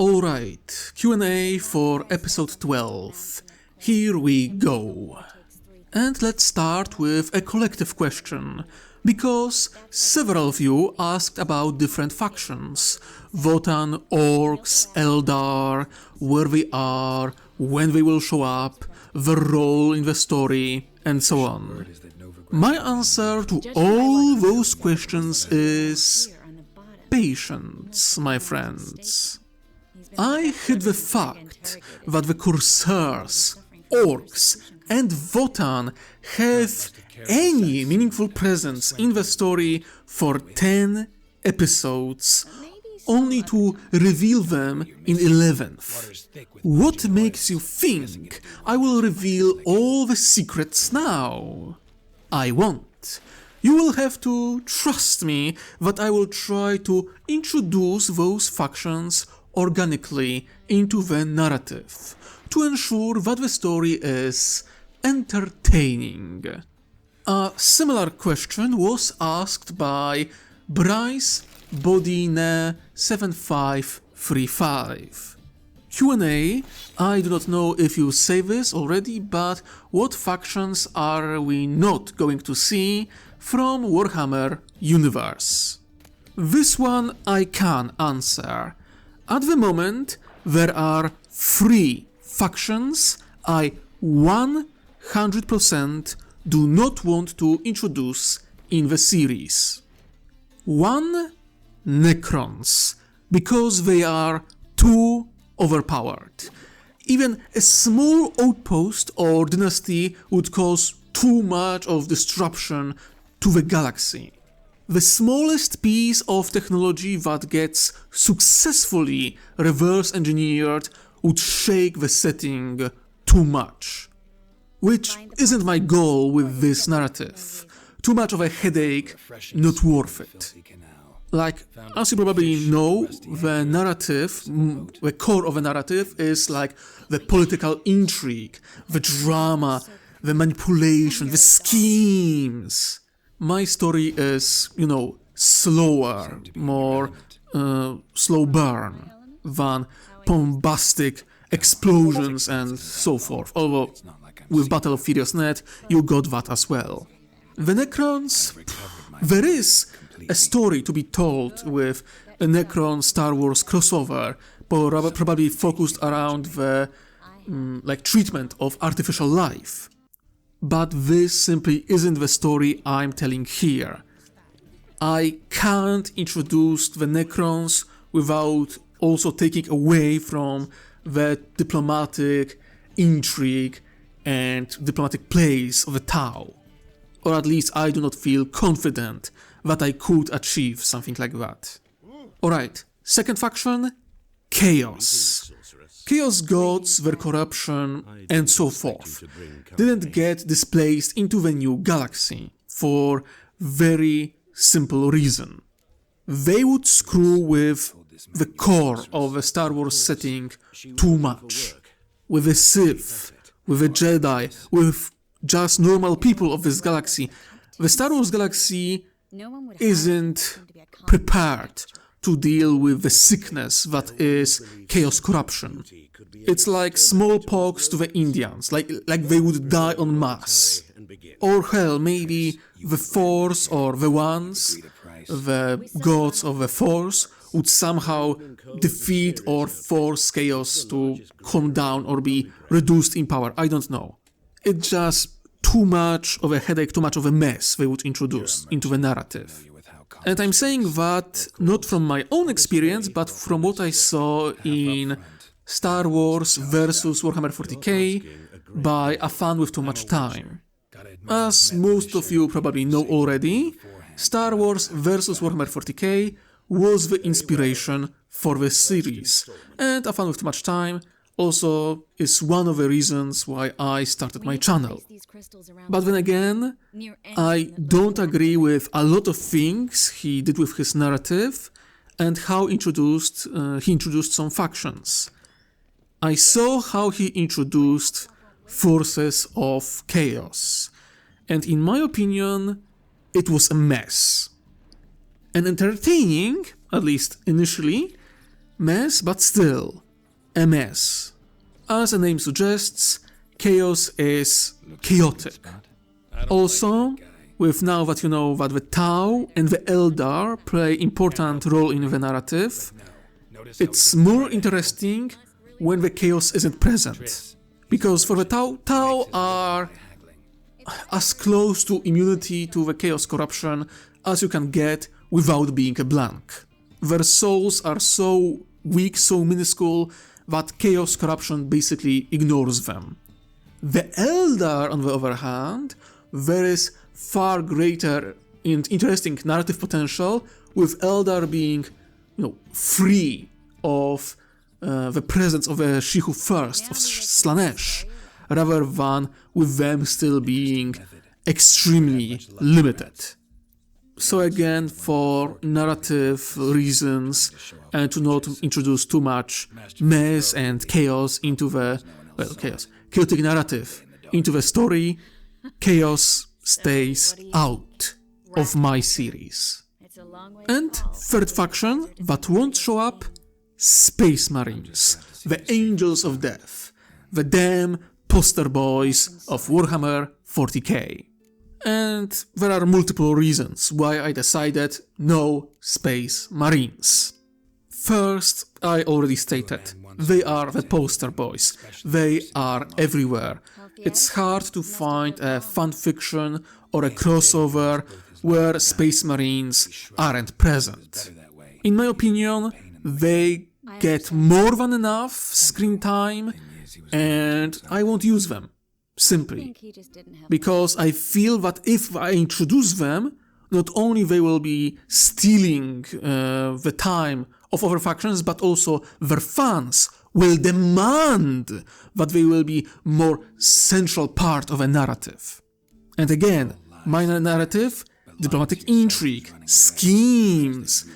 Alright, Q&A for episode 12. Here we go. And let's start with a collective question, because several of you asked about different factions. Votann, Orcs, Eldar, where they are, when they will show up, their role in the story, and so on. My answer to all those questions is patience, my friends. I hid the fact that the Corsairs, Orcs, and Votann have any meaningful presence in the story for 10 episodes, only to reveal them in 11th. What makes you think I will reveal all the secrets now? I won't. You will have to trust me that I will try to introduce those factions organically into the narrative, to ensure that the story is entertaining. A similar question was asked by Bryce Bodine7535. Q&A, I do not know if you say this already, but what factions are we not going to see from Warhammer universe? This one I can answer. At the moment, there are 3 factions I 100% do not want to introduce in the series. 1. Necrons, because they are too overpowered. Even a small outpost or dynasty would cause too much of disruption to the galaxy. The smallest piece of technology that gets successfully reverse engineered would shake the setting too much. Which isn't my goal with this narrative. Too much of a headache, not worth it. Like, as you probably know, the narrative, the core of the narrative is like the political intrigue, the drama, the manipulation, the schemes. My story is, slower, more slow burn than bombastic explosions and so forth, although with Battle of Furious.net you got that as well. The Necrons, there is a story to be told with a Necron Star Wars crossover, probably focused around the treatment of artificial life. But this simply isn't the story I'm telling here. I can't introduce the Necrons without also taking away from the diplomatic intrigue and diplomatic plays of the Tau. Or at least I do not feel confident that I could achieve something like that. Alright, second faction, Chaos. Chaos gods, their corruption, and so forth, didn't get displaced into the new galaxy for very simple reason. They would screw with the core of the Star Wars setting too much. With the Sith, with the Jedi, with just normal people of this galaxy. The Star Wars galaxy isn't prepared to deal with the sickness that is Chaos corruption. It's like smallpox to the Indians, like they would die en masse. Or hell, maybe the Force or the Ones, the gods of the Force, would somehow defeat or force Chaos to calm down or be reduced in power. I don't know. It's just too much of a headache, too much of a mess they would introduce into the narrative. And I'm saying that not from my own experience, but from what I saw in Star Wars vs Warhammer 40k by a fan with too much time. As most of you probably know already, Star Wars vs Warhammer 40k was the inspiration for the series, and a fan with too much time also is one of the reasons why I started my channel. But then again, I don't agree with a lot of things he did with his narrative and how he introduced some factions. I saw how he introduced Forces of Chaos, and in my opinion, it was a mess. And entertaining, at least initially, Mess, but still a mess. As the name suggests, chaos is chaotic. Also, with now that you know that the Tau and the Eldar play important role in the narrative, it's more interesting when the chaos isn't present. Because for the Tau are as close to immunity to the chaos corruption as you can get without being a blank. Their souls are so weak, so minuscule, that chaos corruption basically ignores them. The Eldar, on the other hand, there is far greater and interesting narrative potential, with Eldar being, free of the presence of the Shihu First of Slanesh, rather than with them still being extremely limited. So again, for narrative reasons, and to not introduce too much mess and chaos into the, chaotic narrative into the story, chaos stays out of my series. And third faction that won't show up, Space Marines, the Angels of Death, the damn poster boys of Warhammer 40k. And there are multiple reasons why I decided no Space Marines. First, I already stated, they are the poster boys. They are everywhere. It's hard to find a fanfiction or a crossover where Space Marines aren't present. In my opinion, they get more than enough screen time, and I won't use them. Simply because I feel that if I introduce them, not only they will be stealing the time of other factions, but also their fans will demand that they will be more central part of a narrative. And again, my narrative, diplomatic intrigue, schemes,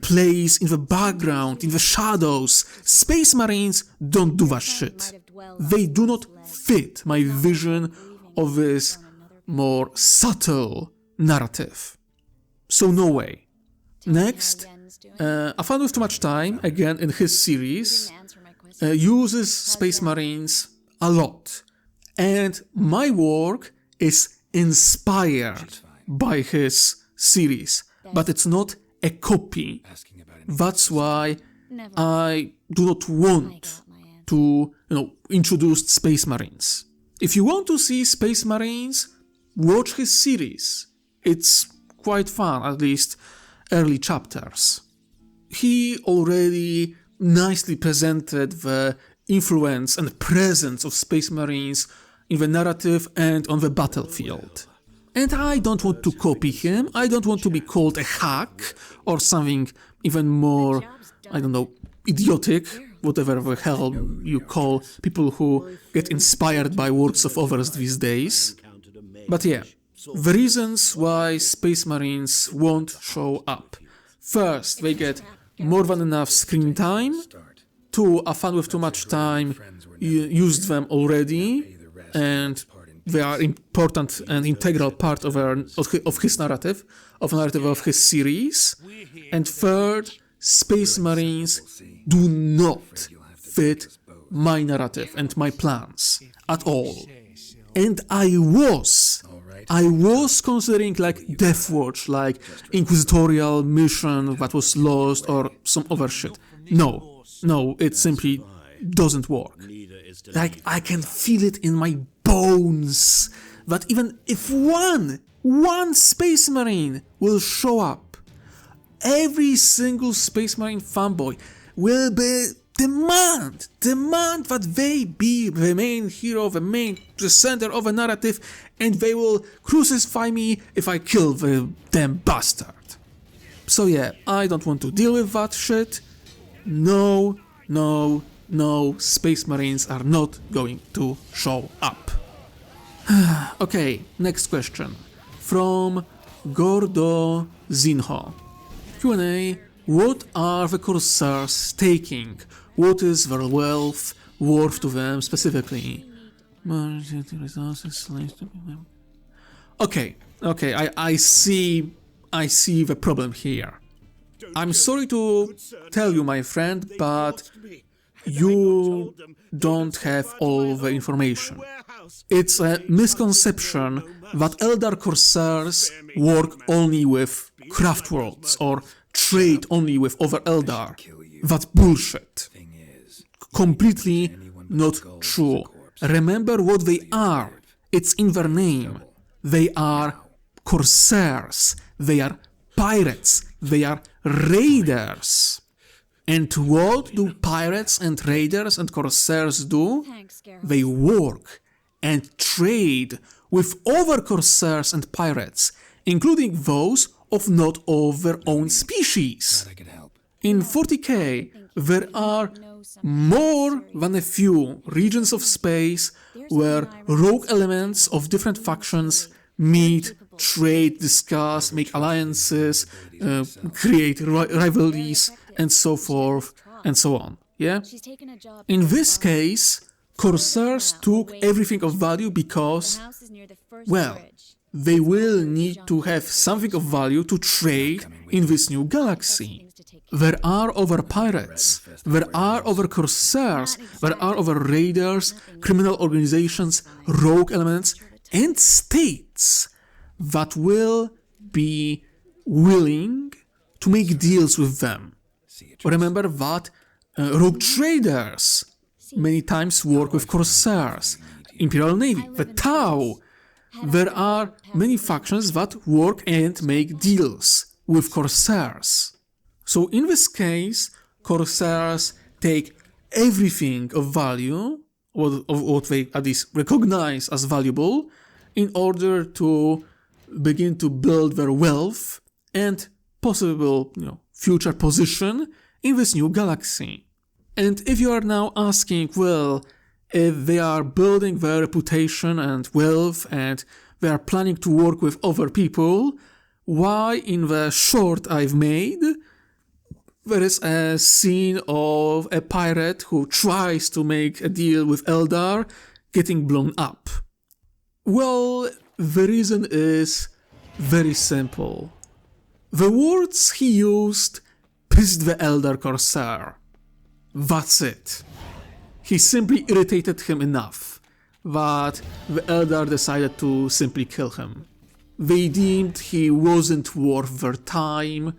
plays in the background, in the shadows. Space Marines don't do that shit. They do not fit my vision of this more subtle narrative. So no way. Next, a fan with too much time, again in his series, uses Space Marines a lot. And my work is inspired by his series, but it's not a copy. That's why I do not want to, introduce Space Marines. If you want to see Space Marines, watch his series. It's quite fun, at least early chapters. He already nicely presented the influence and presence of Space Marines in the narrative and on the battlefield. And I don't want to copy him, I don't want to be called a hack or something even more, idiotic, whatever the hell you call people who get inspired by works of others these days. But yeah, the reasons why Space Marines won't show up. First, they get more than enough screen time. Two, a fan with too much time used them already, and they are important and integral part of his narrative, of his series. And third, Space Marines do not fit my narrative and my plans at all. And I was considering like Death Watch, like inquisitorial mission that was lost or some other shit. No, it simply doesn't work. Like, I can feel it in my bones that even if one Space Marine will show up, every single Space Marine fanboy will be demand that they be the main hero, the center of a narrative, and they will crucify me if I kill the damn bastard. So yeah, I don't want to deal with that shit. No, Space Marines are not going to show up. Okay, next question. From Gordo Zinho. Q&A, what are the Corsairs taking? What is their wealth worth to them specifically? Okay, I see the problem here. I'm sorry to tell you, my friend, but you don't have all the information. It's a misconception that Eldar Corsairs work only with craft worlds or trade only with other Eldar. That's bullshit. Completely not true. Remember what they are. It's in their name. They are Corsairs. They are pirates. They are raiders. And what do pirates and raiders and Corsairs do? They work and trade with other Corsairs and pirates, including those of not of their own species. In 40k, there are more than a few regions of space where rogue elements of different factions meet, trade, discuss, make alliances, create rivalries, and so forth, and so on, yeah? In this case, Corsairs took everything of value because, well, they will need to have something of value to trade in this new galaxy. There are other pirates, there are other Corsairs, there are other raiders, criminal organizations, rogue elements, and states that will be willing to make deals with them. Remember that rogue traders many times work with Corsairs, Imperial Navy, the Tau. There are many factions that work and make deals with Corsairs. So in this case, Corsairs take everything of value, of what they at least recognize as valuable, in order to begin to build their wealth and possible, future position in this new galaxy. And if you are now asking, well, if they are building their reputation and wealth and they are planning to work with other people, why in the short I've made, there is a scene of a pirate who tries to make a deal with Eldar getting blown up? Well, the reason is very simple. The words he used pissed the Eldar Corsair. That's it. He simply irritated him enough that the Eldar decided to simply kill him. They deemed he wasn't worth their time,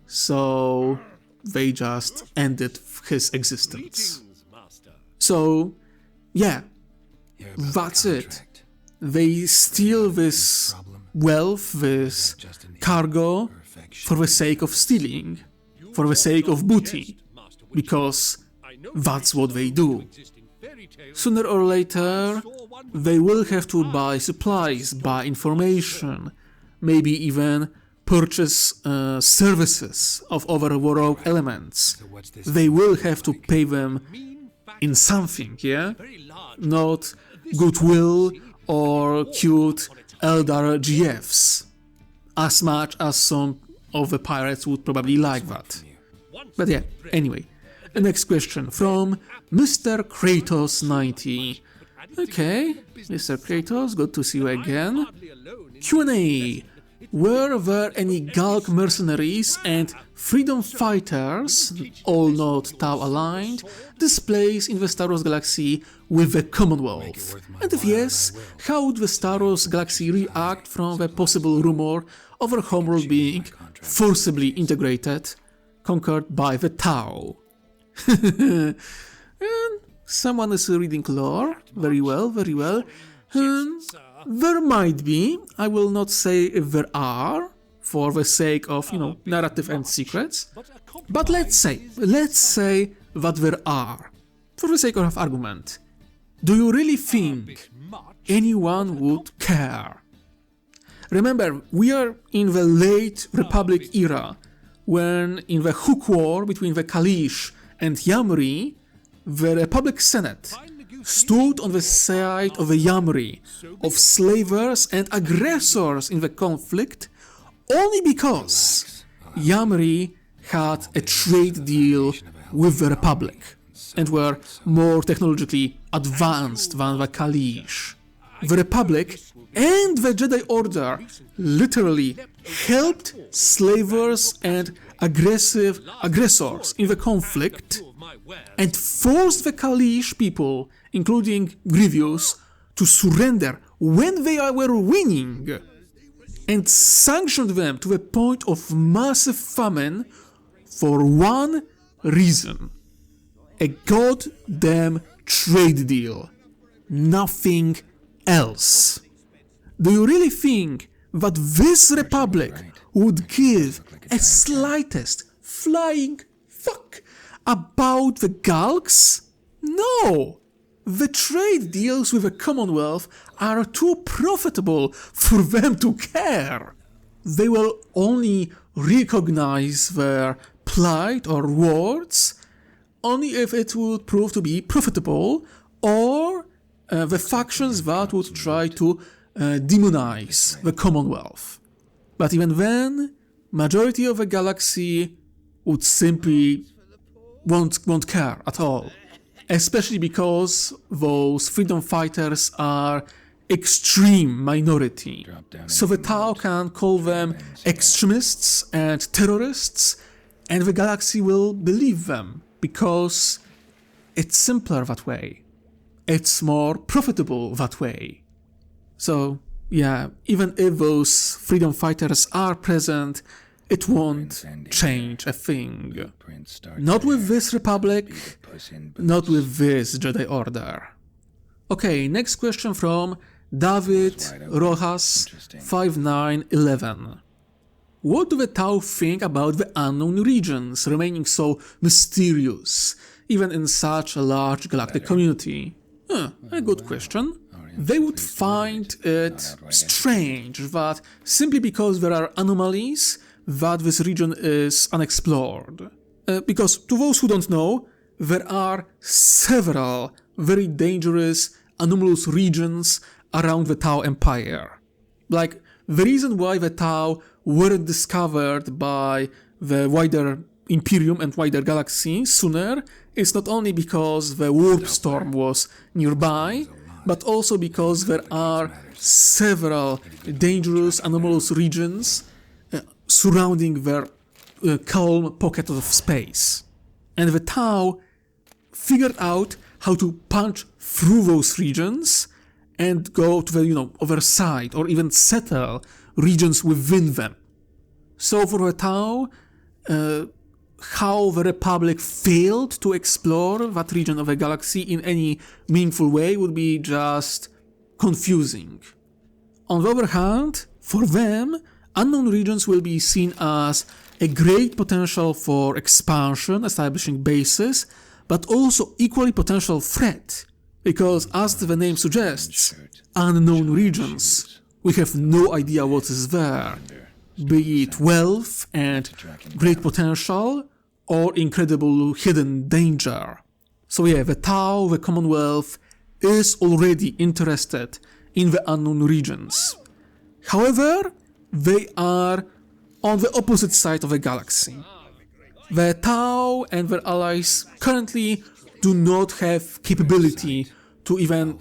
so they just ended his existence. So, yeah, that's it. They steal this wealth, this cargo, for the sake of stealing, for the sake of booty, because that's what they do. Sooner or later, they will have to buy supplies, buy information, maybe even purchase services of other rogue elements. They will have to pay them in something, yeah? Not goodwill or cute Eldar GFs, as much as some of the pirates would probably like that. But yeah, anyway. The next question from Mr. Kratos90. Okay, Mr. Kratos, good to see you again. Q&A. Were there any Galg mercenaries and freedom fighters, all not Tau aligned, displays in the Star Wars galaxy with the Commonwealth? And if yes, how would the Star Wars galaxy react from the possible rumor of our homeworld being forcibly integrated, conquered by the Tau? And someone is reading lore. Very well, very well. There might be. I will not say if there are, for the sake of, narrative and secrets. But let's say that there are, for the sake of argument. Do you really think anyone would care? Remember, we are in the late Republic era, when in the Hook War between the Kalish and Yamri, the Republic Senate stood on the side of the Yamri, of slavers and aggressors in the conflict, only because Yamri had a trade deal with the Republic and were more technologically advanced than the Kalish. the Republic and the Jedi Order literally helped slavers and aggressors in the conflict and forced the Kalish people, including Grievous, to surrender when they were winning, and sanctioned them to the point of massive famine for one reason: a goddamn trade deal. Nothing else. Do you really think that this Republic would give a slightest flying fuck about the Galks? No! The trade deals with the Commonwealth are too profitable for them to care. They will only recognize their plight or words only if it would prove to be profitable, or the factions that would try to demonize the Commonwealth. But even then, majority of the galaxy would simply won't care at all. Especially because those freedom fighters are extreme minority. So the Tau can call them extremists and terrorists, and the galaxy will believe them, because it's simpler that way. It's more profitable that way. So, yeah, even if those freedom fighters are present, it won't change a thing. Not with this Republic, not with this Jedi Order. Okay, next question from David Rojas 5911. What do the Tau think about the unknown regions remaining so mysterious, even in such a large galactic community? A good question. They would find it strange that simply because there are anomalies, that this region is unexplored. Because to those who don't know, there are several very dangerous anomalous regions around the Tau Empire. Like, the reason why the Tau weren't discovered by the wider Imperium and wider galaxy sooner is not only because the warp storm was nearby, but also because there are several dangerous anomalous regions surrounding their calm pocket of space. And the Tau figured out how to punch through those regions and go to the, other side, or even settle regions within them. So for the Tau, how the Republic failed to explore that region of the galaxy in any meaningful way would be just confusing. On the other hand, for them, unknown regions will be seen as a great potential for expansion, establishing bases, but also equally potential threat, because as the name suggests, unknown regions, we have no idea what is there, be it wealth and great potential, or incredible hidden danger. So yeah, the Tau, the Commonwealth, is already interested in the unknown regions. However, they are on the opposite side of the galaxy. The Tau and their allies currently do not have capability to even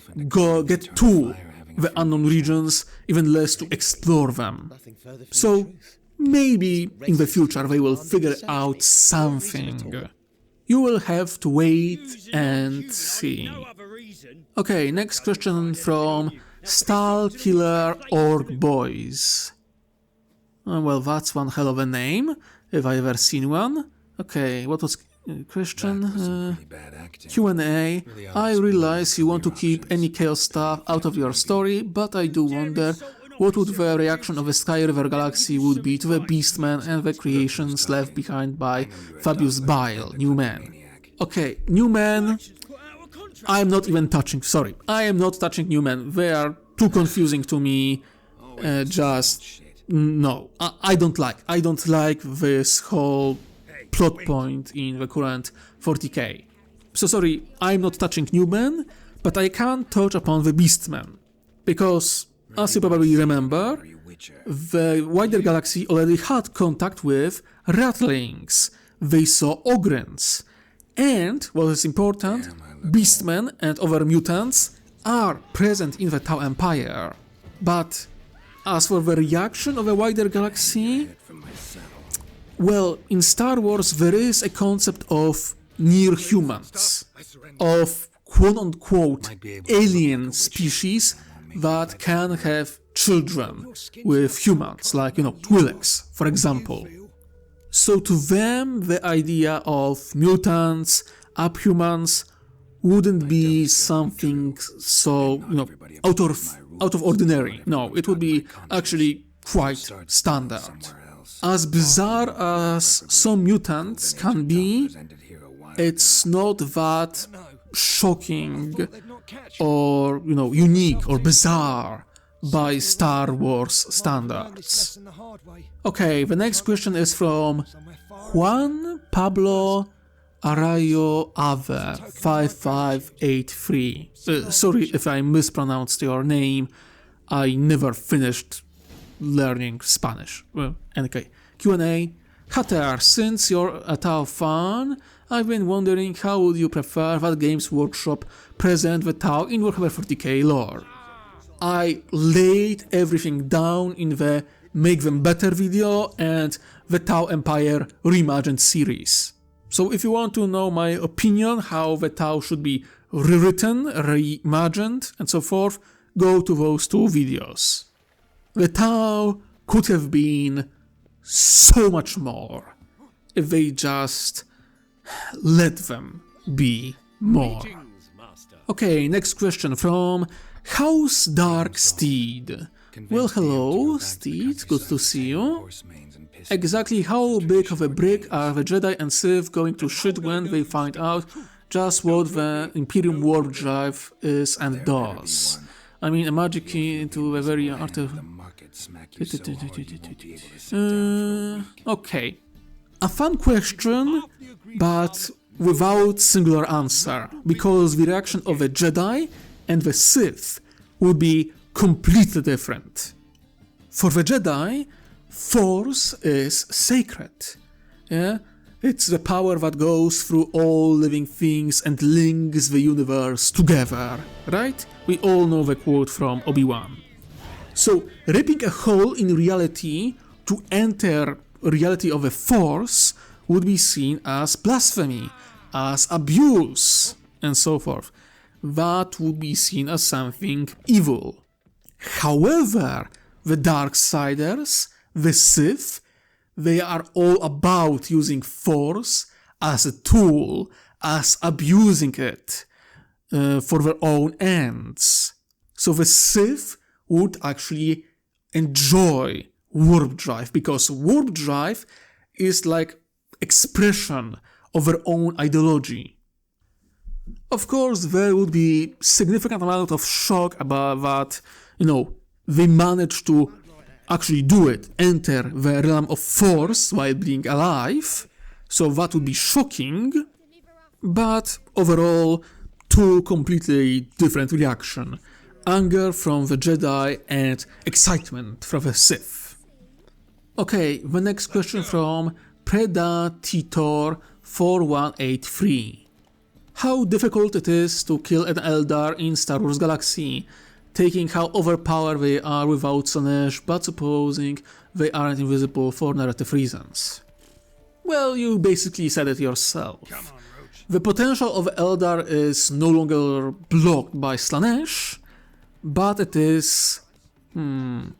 get to the unknown regions, even less to explore them. So maybe in the future they will figure out something. You will have to wait and see. Okay, next question from Stalkiller Orc Boys. Well, that's one hell of a name, if I ever seen one. Okay, what was question? Q&A. I realize you want to keep any chaos stuff out of your story, but I do wonder what would the reaction of the Sky River Galaxy would be to the Beastmen and the creations left behind by Fabius Bile, New Man. Okay, New Man, I'm not even touching, sorry, I am not touching New Man. They are too confusing to me, no, I don't like this whole plot point in the current 40k. So sorry, I'm not touching Newman, but I can touch upon the Beastmen, because, as you probably remember, the wider galaxy already had contact with Ratlings, they saw Ogrins, and, what is important, Beastmen and other mutants are present in the Tau Empire, but as for the reaction of a wider galaxy, well, in Star Wars there is a concept of near humans, of quote-unquote alien species that can have children with humans, like, Twi'leks, for example. So to them, the idea of mutants, abhumans, wouldn't be something so, out of ordinary. No, it would be actually quite standard. As bizarre as some mutants can be, it's not that shocking or, unique or bizarre by Star Wars standards. Okay, the next question is from Juan Pablo Arayo Ave 5583. Sorry if I mispronounced your name. I never finished learning Spanish. Well, okay. Q&A. Hatter, since you're a Tau fan, I've been wondering how would you prefer that Games Workshop present the Tau in Warhammer 40k lore. I laid everything down in the Make Them Better video and the Tau Empire Reimagined series. So if you want to know my opinion how the Tau should be rewritten, reimagined, and so forth, go to those two videos. The Tau could have been so much more if they just let them be more. Okay, next question from House Dark Steed. Well, hello, Steed, good to see you. Exactly how big of a brick are the Jedi and Sith going to shit when they find out just what the Imperium warp drive is and does? I mean, a magic key into a very okay. A fun question, but without singular answer, because the reaction of the Jedi and the Sith would be completely different. For the Jedi, Force is sacred. Yeah? It's the power that goes through all living things and links the universe together, right? We all know the quote from Obi-Wan. So, ripping a hole in reality to enter reality of a Force would be seen as blasphemy, as abuse, and so forth. That would be seen as something evil. However, the Darksiders, the Sith, they are all about using Force as a tool, as abusing it for their own ends. So the Sith would actually enjoy warp drive, because warp drive is like expression of their own ideology. Of course, there would be significant amount of shock about that, they managed to actually do it, enter the realm of Force while being alive, so that would be shocking, but overall, two completely different reactions. Anger from the Jedi and excitement from the Sith. Okay, the next question from Predator4183. How difficult it is to kill an Eldar in Star Wars Galaxy, taking how overpowered they are without Slaanesh, but supposing they aren't invisible for narrative reasons. Well, you basically said it yourself. The potential of Eldar is no longer blocked by Slaanesh, but it is... no,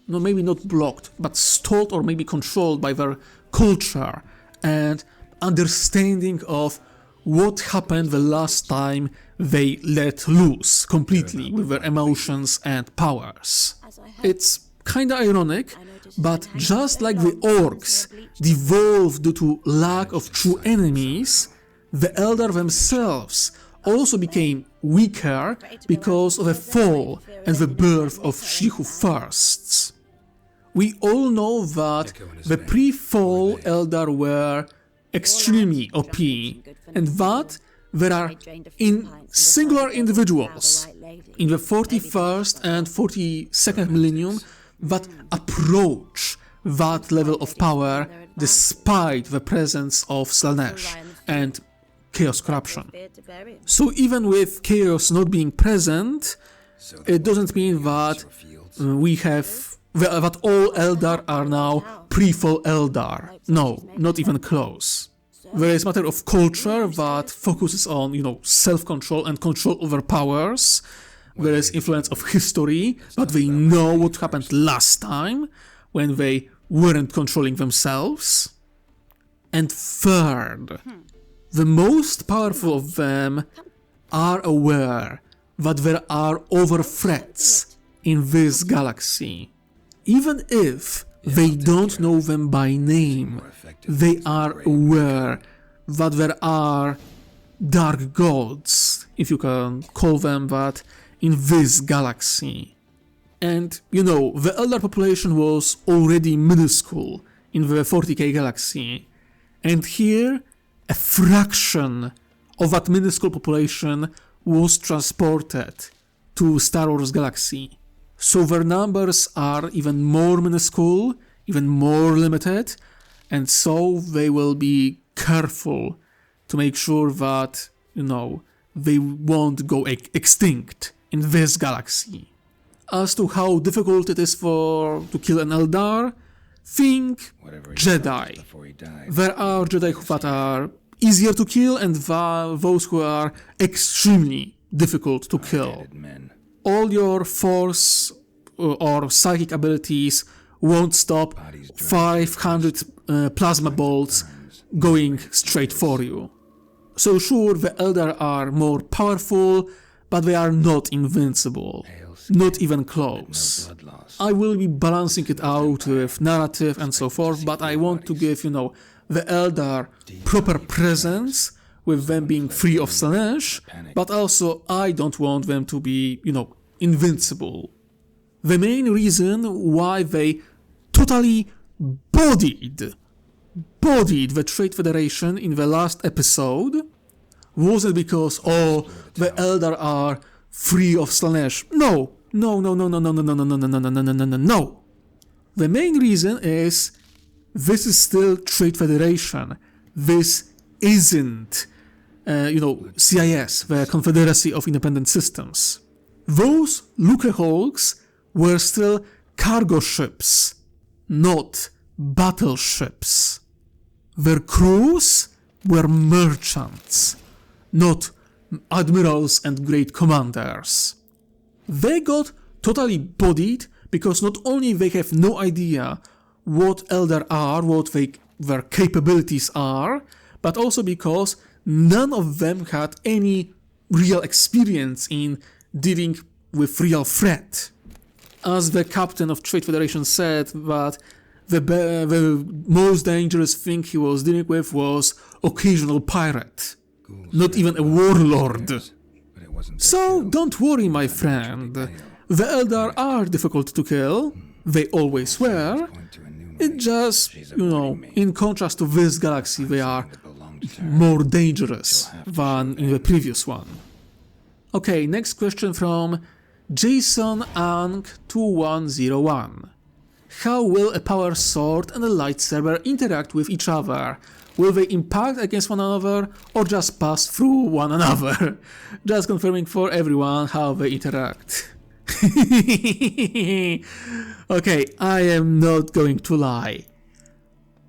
maybe not blocked, but stalled or maybe controlled by their culture and understanding of what happened the last time they let loose completely with their emotions and powers. It's kinda ironic, but just like the orcs devolved due to lack of true enemies, the Eldar themselves also became weaker because of the fall and the birth of She-Who Firsts. We all know that the pre-fall Eldar were extremely OP, and that there are singular individuals in the 41st and 42nd millennium that approach that level of power despite the presence of Slaanesh and Chaos corruption. So even with Chaos not being present, it doesn't mean that that all Eldar are now pre-fall Eldar. No, not even close. There is a matter of culture that focuses on, self-control and control over powers. There is influence of history, but they know what happened last time, when they weren't controlling themselves. And third, the most powerful of them are aware that there are other threats in this galaxy. Even if they don't know them by name, they are aware that there are dark gods, if you can call them that, in this galaxy. And, the Eldar population was already minuscule in the 40k galaxy. And here, a fraction of that minuscule population was transported to Star Wars galaxy. So their numbers are even more minuscule, even more limited, and so they will be careful to make sure that, they won't go extinct in this galaxy. As to how difficult it is to kill an Eldar, think Jedi. There are Jedi that are easier to kill and those who are extremely difficult to kill. All your force or psychic abilities won't stop 500 plasma bolts going straight for you. So sure, the Eldar are more powerful, but they are not invincible. Not even close. I will be balancing it out with narrative and so forth, but I want to give, the Eldar proper presence, with them being free of Slanesh, but also I don't want them to be, invincible. The main reason why they totally bodied the Trade Federation in the last episode wasn't because, the Eldar are free of Slanesh. No. The main reason is this is still Trade Federation. This isn't, CIS, the Confederacy of Independent Systems. Those Lucrehulks were still cargo ships, not battleships. Their crews were merchants, not admirals and great commanders. They got totally bodied because not only they have no idea what Eldar are, what their capabilities are, but also because none of them had any real experience in dealing with real threat. As the captain of Trade Federation said, that the most dangerous thing he was dealing with was occasional pirate, not even a warlord. So don't worry, my friend. The Eldar are difficult to kill. They always were. It just, in contrast to this galaxy, they are more dangerous than in the previous one. Okay, next question from Jason Ang 2101. How will a power sword and a lightsaber interact with each other? Will they impact against one another or just pass through one another? Just confirming for everyone how they interact. Okay, I am not going to lie.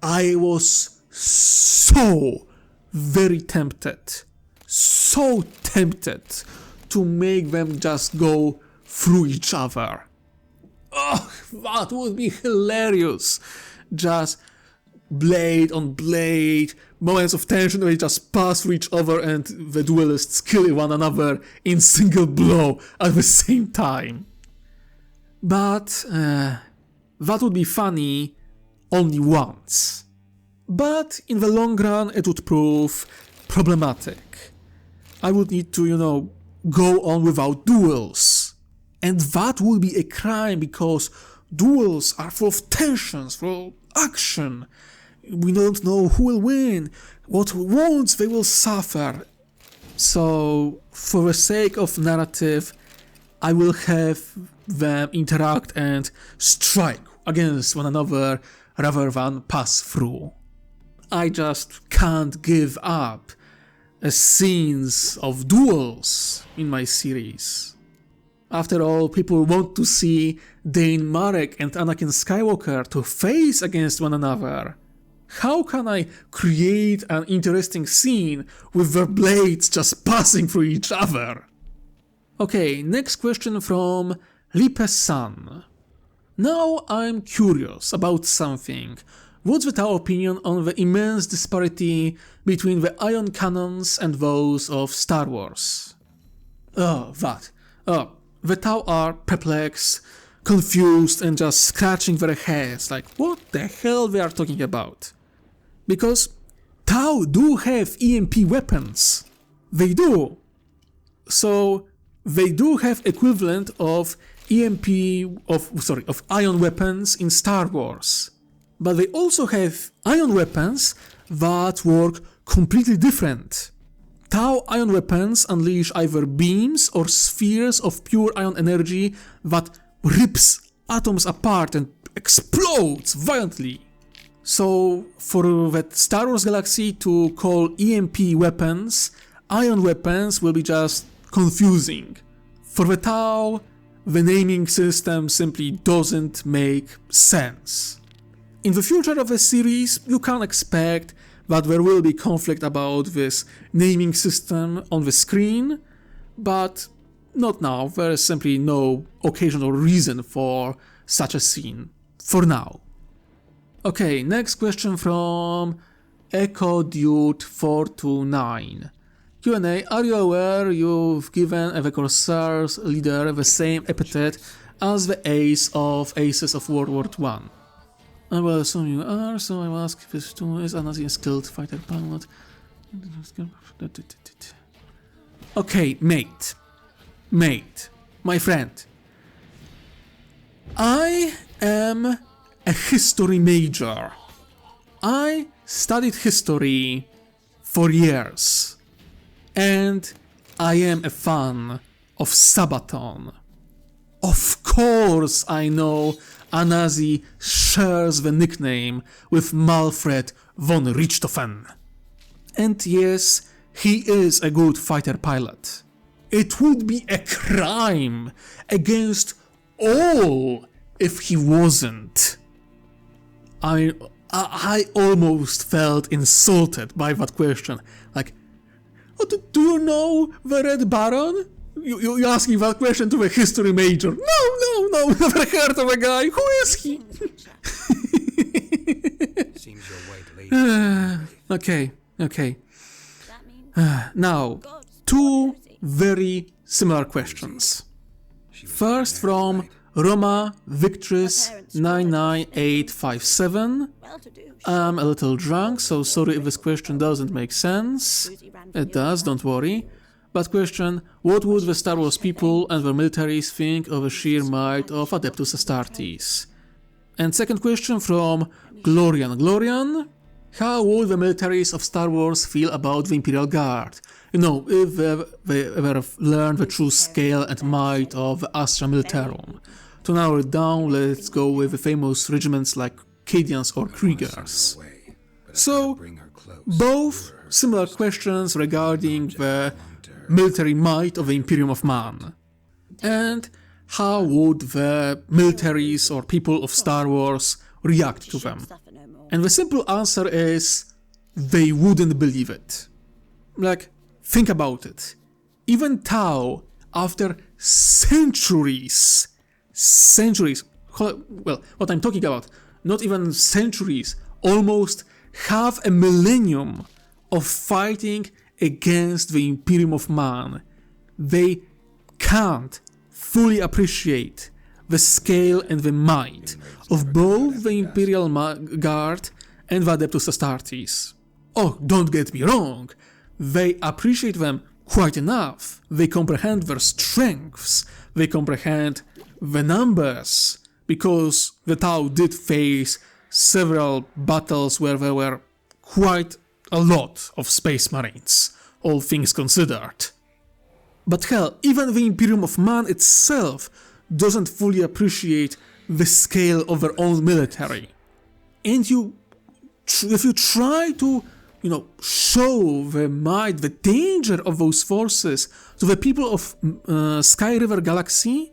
I was so very tempted to make them just go through each other. Oh, that would be hilarious. Just blade on blade, moments of tension where they just pass through each other and the duelists kill one another in single blow at the same time. But that would be funny only once. But in the long run it would prove problematic. I would need to, go on without duels. And that would be a crime because duels are full of tensions, full of action. We don't know who will win, what wounds they will suffer. So, for the sake of narrative, I will have them interact and strike against one another rather than pass through. I just can't give up scenes of duels in my series. After all, people want to see Dane Marek and Anakin Skywalker to face against one another. How can I create an interesting scene with their blades just passing through each other? Okay, next question from Lipe-san. Now I'm curious about something. What's the Tau opinion on the immense disparity between the Ion canons and those of Star Wars? The Tau are perplexed, confused and just scratching their heads like what the hell they are talking about. Because Tau do have EMP weapons. They do. So they do have equivalent of of ion weapons in Star Wars. But they also have ion weapons that work completely different. Tau ion weapons unleash either beams or spheres of pure ion energy that rips atoms apart and explodes violently. So for that Star Wars galaxy to call EMP weapons, ion weapons will be just confusing. For the Tau, the naming system simply doesn't make sense. In the future of the series, you can expect that there will be conflict about this naming system on the screen, but not now. There is simply no occasional reason for such a scene, for now. Okay, next question from EchoDude429. Q&A, are you aware you've given the Corsair's leader the same epithet as the ace of aces of World War I? I will assume you are, so I will ask if this too is a skilled fighter pilot. Okay, mate, my friend. I am a history major. I studied history for years. And I am a fan of Sabaton. Of course I know Anazi shares the nickname with Malfred von Richthofen. And yes, he is a good fighter pilot. It would be a crime against all if he wasn't. I almost felt insulted by that question. Like, do you know the Red Baron? You asking that question to a history major. No, never heard of a guy. Who is he? Seems your way to lead. Okay. Now, two very similar questions. First from Roma Victress 99857. I'm a little drunk, so sorry if this question doesn't make sense. It does, don't worry. But question, what would the Star Wars people and their militaries think of the sheer might of Adeptus Astartes? And second question from Glorian. How would the militaries of Star Wars feel about the Imperial Guard? You know, if they ever learned the true scale and might of the Astra Militarum. To narrow it down, let's go with the famous regiments like Cadians or Kriegers. So, both similar questions regarding the military might of the Imperium of Man. And how would the militaries or people of Star Wars react to them? And the simple answer is, they wouldn't believe it. Like, think about it. Even Tau, after centuries, well, what I'm talking about, not even centuries, almost half a millennium of fighting against the Imperium of Man, they can't fully appreciate the scale and the might of both the Imperial Guard and the Adeptus Astartes. Oh, don't get me wrong, they appreciate them quite enough. They comprehend their strengths, they comprehend the numbers, because the Tau did face several battles where there were quite a lot of Space Marines, all things considered. But hell, even the Imperium of Man itself doesn't fully appreciate the scale of their own military. And if you try to show the might, the danger of those forces to the people of Sky River Galaxy,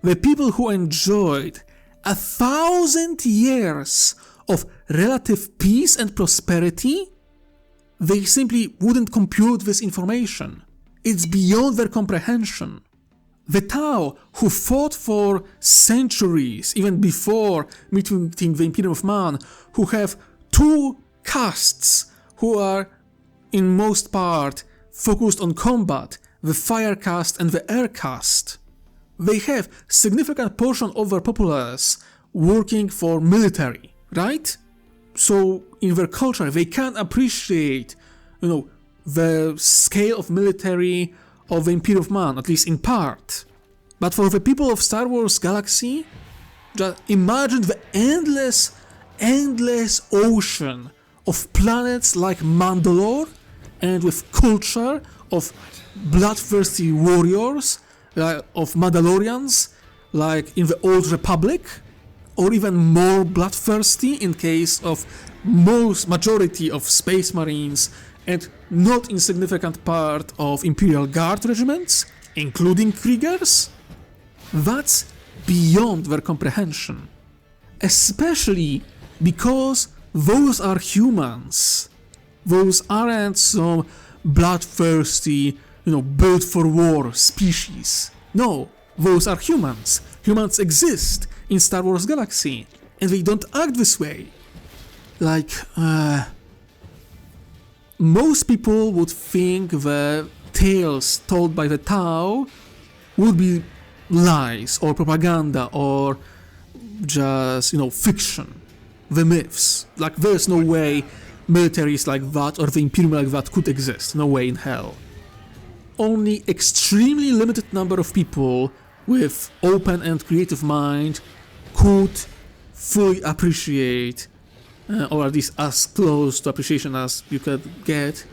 the people who enjoyed 1,000 years of relative peace and prosperity, they simply wouldn't compute this information. It's beyond their comprehension. The Tau, who fought for centuries, even before meeting the Imperium of Man, who have two castes who are, in most part, focused on combat, the Fire caste and the Air caste, they have significant portion of their populace working for military, right? So in their culture they can appreciate, the scale of military of the Imperium of Man, at least in part. But for the people of Star Wars Galaxy, just imagine the endless ocean of planets like Mandalore, and with culture of bloodthirsty warriors, of Mandalorians, like in the Old Republic, or even more bloodthirsty in case of majority of Space Marines and not insignificant part of Imperial Guard regiments, including Kriegers. That's beyond their comprehension. Especially because those are humans. Those aren't some bloodthirsty, built for war species. No, those are humans. Humans exist in Star Wars Galaxy, and they don't act this way. Most people would think the tales told by the Tau would be lies or propaganda or just, fiction. The myths. There's no way militaries like that or the Imperium like that could exist. No way in hell. Only extremely limited number of people with open and creative mind could fully appreciate, or at least as close to appreciation as you could get,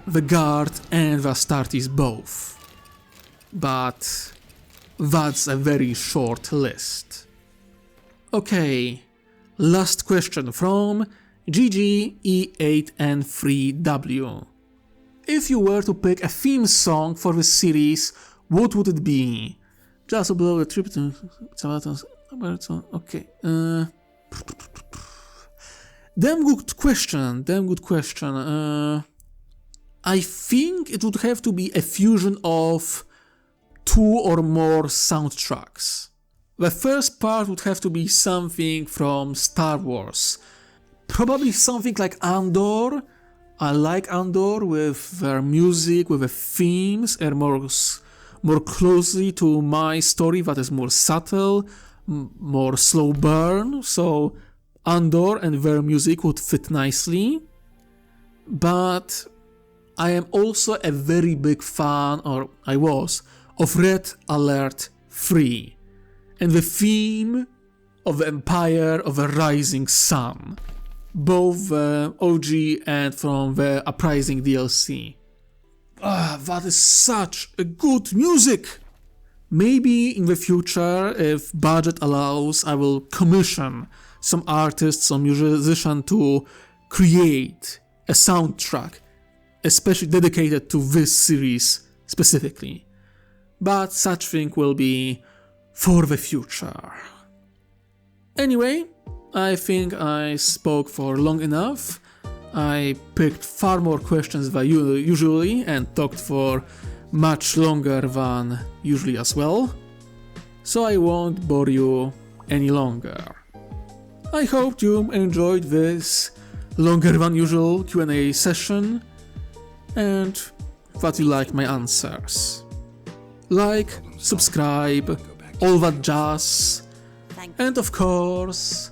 the Guard and the Astartes both. But that's a very short list. Okay, last question from GGE8N3W. If you were to pick a theme song for the series, what would it be? Just below the trip to okay. Damn good question. I think it would have to be a fusion of 2 or more soundtracks. The first part would have to be something from Star Wars. Probably something like Andor. I like Andor with their music, with the themes, and more closely to my story that is more subtle, more slow burn, so Andor and their music would fit nicely. But I am also a very big fan, or I was, of Red Alert 3 and the theme of the Empire of the Rising Sun, both the OG and from the Uprising DLC. That is such a good music! Maybe in the future, if budget allows, I will commission some artists, some musician to create a soundtrack, especially dedicated to this series specifically. But such thing will be for the future. Anyway, I think I spoke for long enough. I picked far more questions than usually and talked for much longer than usually as well. So I won't bore you any longer. I hope you enjoyed this longer than usual Q&A session and that you like my answers. Like, subscribe, all that jazz, and of course,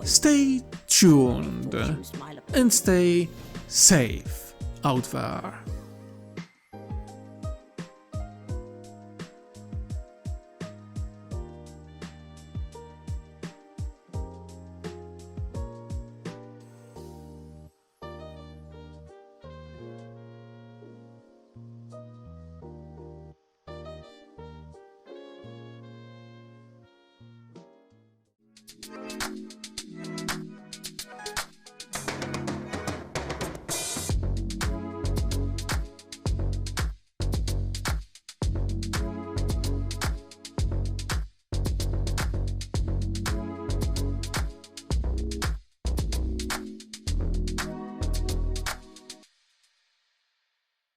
stay tuned and stay safe out there.